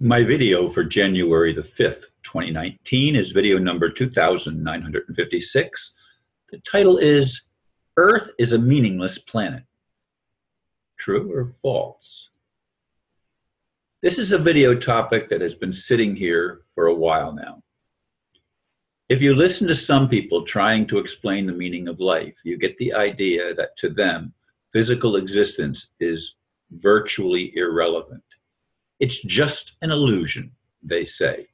My video for January the 5th, 2019 is video number 2956. The title is Earth is a Meaningless Planet. True or false? This is a video topic that has been sitting here for a while now. If you listen to some people trying to explain the meaning of life, you get the idea that to them, physical existence is virtually irrelevant. It's just an illusion, they say.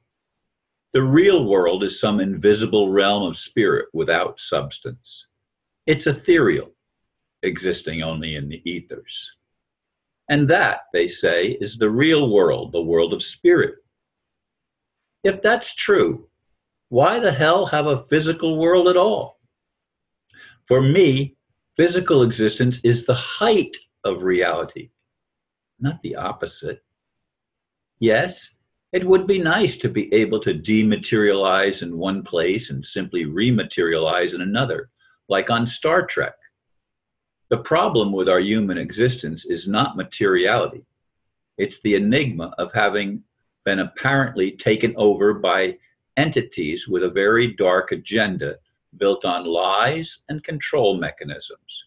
The real world is some invisible realm of spirit without substance. It's ethereal, existing only in the ethers. And that, they say, is the real world, the world of spirit. If that's true, why the hell have a physical world at all? For me, physical existence is the height of reality, not the opposite. Yes, it would be nice to be able to dematerialize in one place and simply rematerialize in another, like on Star Trek. The problem with our human existence is not materiality. It's the enigma of having been apparently taken over by entities with a very dark agenda built on lies and control mechanisms.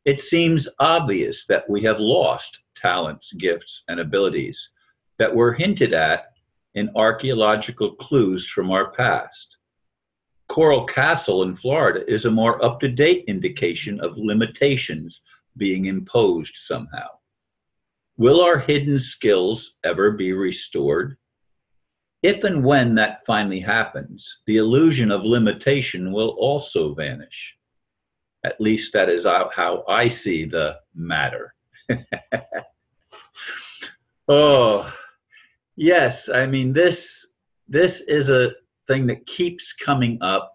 It seems obvious that we have lost talents, gifts, and abilities that were hinted at in archeological clues from our past. Coral Castle in Florida is a more up-to-date indication of limitations being imposed somehow. Will our hidden skills ever be restored? If and when that finally happens, the illusion of limitation will also vanish. At least that is how I see the matter. Oh, yes, I mean, this is a thing that keeps coming up.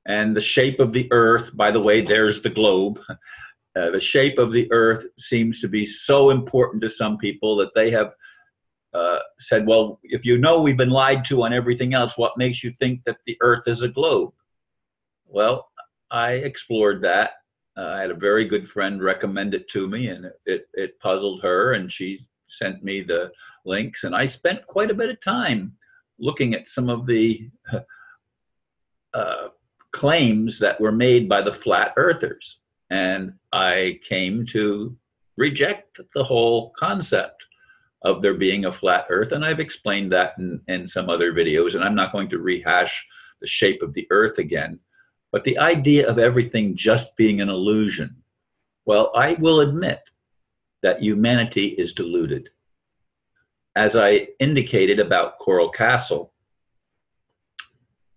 And the shape of the earth, by the way, there's the globe. The shape of the earth seems to be so important to some people that they have said, well, if you know we've been lied to on everything else, what makes you think that the earth is a globe? Well, I explored that. I had a very good friend recommend it to me, and it puzzled her, and she sent me the links, and I spent quite a bit of time looking at some of the claims that were made by the flat earthers. And I came to reject the whole concept of there being a flat earth. And I've explained that in some other videos, and I'm not going to rehash the shape of the earth again. But the idea of everything just being an illusion, well, I will admit that humanity is deluded. As I indicated about Coral Castle,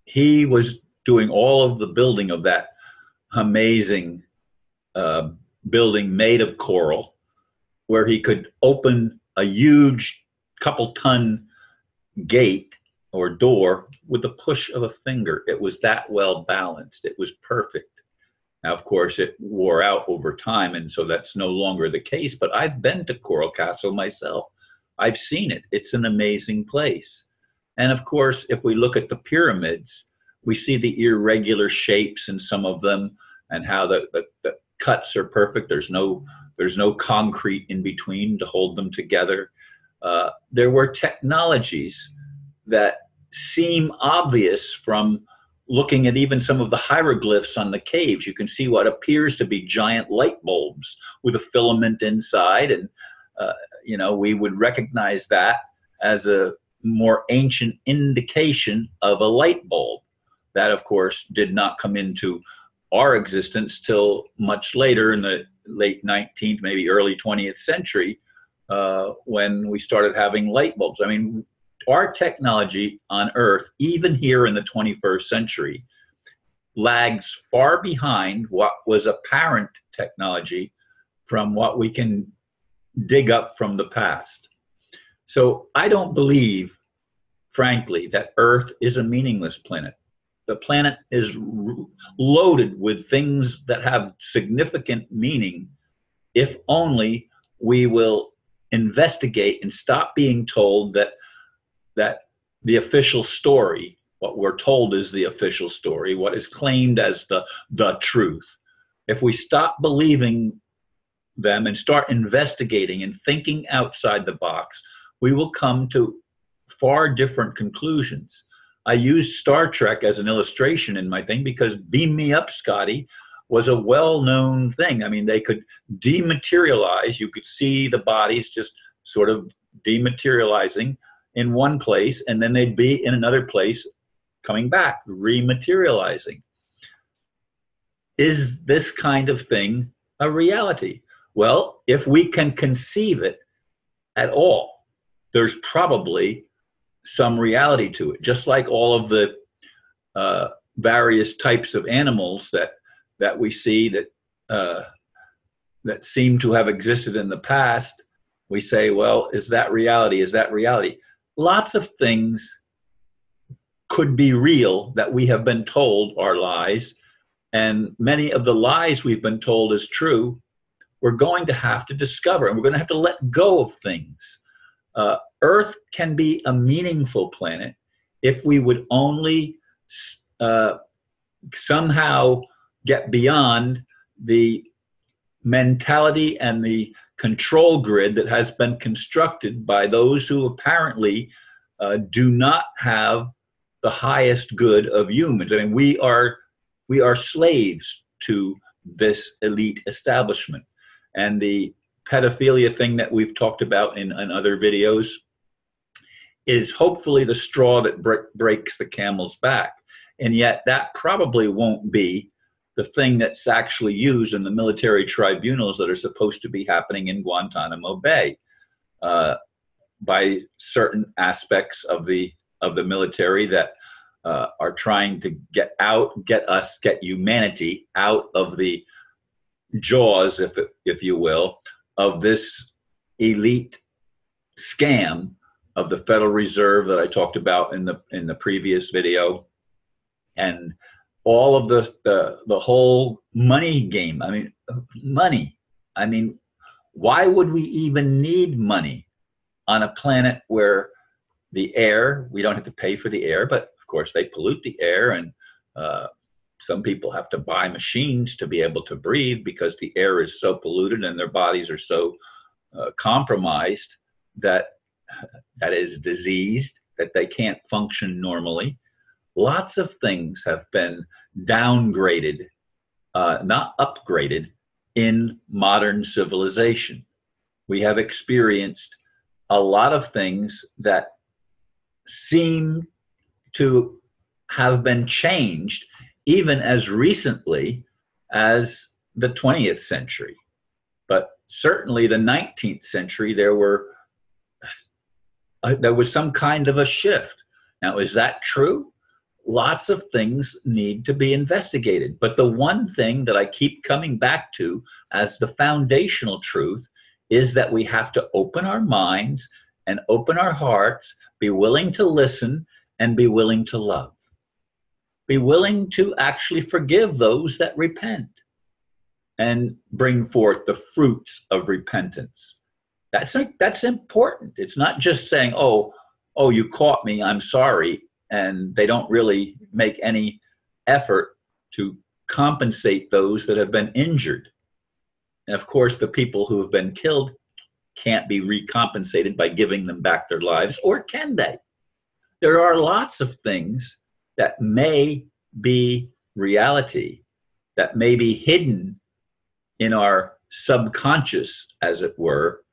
he was doing all of the building of that amazing building made of coral, where he could open a huge couple-ton gate or door with the push of a finger. It was that well balanced. It was perfect. Now, of course, it wore out over time, and so that's no longer the case. But I've been to Coral Castle myself. I've seen it. It's an amazing place. And of course, if we look at the pyramids, we see the irregular shapes in some of them, and how the cuts are perfect. There's no concrete in between to hold them together. There were technologies that seem obvious from looking at even some of the hieroglyphs on the caves. You can see what appears to be giant light bulbs with a filament inside, and we would recognize that as a more ancient indication of a light bulb. That, of course, did not come into our existence till much later in the late 19th, maybe early 20th century, when we started having light bulbs. I mean, our technology on Earth, even here in the 21st century, lags far behind what was apparent technology from what we can dig up from the past. So I don't believe, frankly, that Earth is a meaningless planet. The planet is loaded with things that have significant meaning if only we will investigate and stop being told that the official story, what we're told is the official story, what is claimed as the truth. If we stop believing them and start investigating and thinking outside the box, we will come to far different conclusions. I used Star Trek as an illustration in my thing because Beam Me Up, Scotty was a well-known thing. I mean, they could dematerialize. You could see the bodies just sort of dematerializing in one place, and then they'd be in another place coming back, rematerializing. Is this kind of thing a reality? Well, if we can conceive it at all, there's probably some reality to it. Just like all of the various types of animals that we see that seem to have existed in the past, we say, well, is that reality? Is that reality? Lots of things could be real that we have been told are lies, and many of the lies we've been told is true. We're going to have to discover, and we're going to have to let go of things. Earth can be a meaningful planet if we would only somehow get beyond the mentality and the control grid that has been constructed by those who apparently do not have the highest good of humans. I mean, we are slaves to this elite establishment. And the pedophilia thing that we've talked about in other videos is hopefully the straw that breaks the camel's back. And yet that probably won't be the thing that's actually used in the military tribunals that are supposed to be happening in Guantanamo Bay by certain aspects of the military that are trying to get humanity out of the jaws, if you will, of this elite scam of the Federal Reserve that I talked about in the previous video, and all of the whole money game. I mean, money. I mean, why would we even need money on a planet where the air, we don't have to pay for the air, but of course they pollute the air, and some people have to buy machines to be able to breathe because the air is so polluted and their bodies are so compromised that is diseased, that they can't function normally. Lots of things have been downgraded, not upgraded, in modern civilization. We have experienced a lot of things that seem to have been changed even as recently as the 20th century. But certainly the 19th century, there was some kind of a shift. Now, is that true? Lots of things need to be investigated. But the one thing that I keep coming back to as the foundational truth is that we have to open our minds and open our hearts, be willing to listen, and be willing to love. Be willing to actually forgive those that repent and bring forth the fruits of repentance. That's important. It's not just saying, oh, you caught me, I'm sorry, and they don't really make any effort to compensate those that have been injured. And of course, the people who have been killed can't be recompensated by giving them back their lives, or can they? There are lots of things that may be reality, that may be hidden in our subconscious, as it were,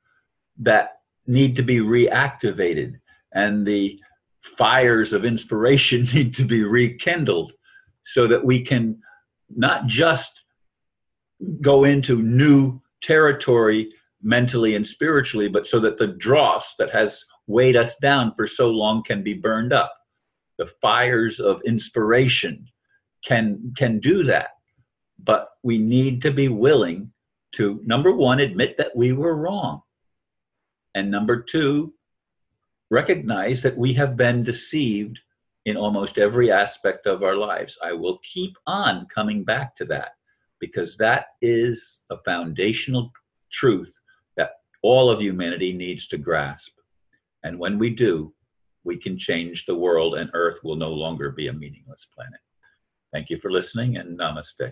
that need to be reactivated, and the fires of inspiration need to be rekindled so that we can not just go into new territory mentally and spiritually, but so that the dross that has weighed us down for so long can be burned up. The fires of inspiration can do that, but we need to be willing to, number one, admit that we were wrong, and number two, recognize that we have been deceived in almost every aspect of our lives. I will keep on coming back to that because that is a foundational truth that all of humanity needs to grasp. And when we do, we can change the world, and Earth will no longer be a meaningless planet. Thank you for listening, and namaste.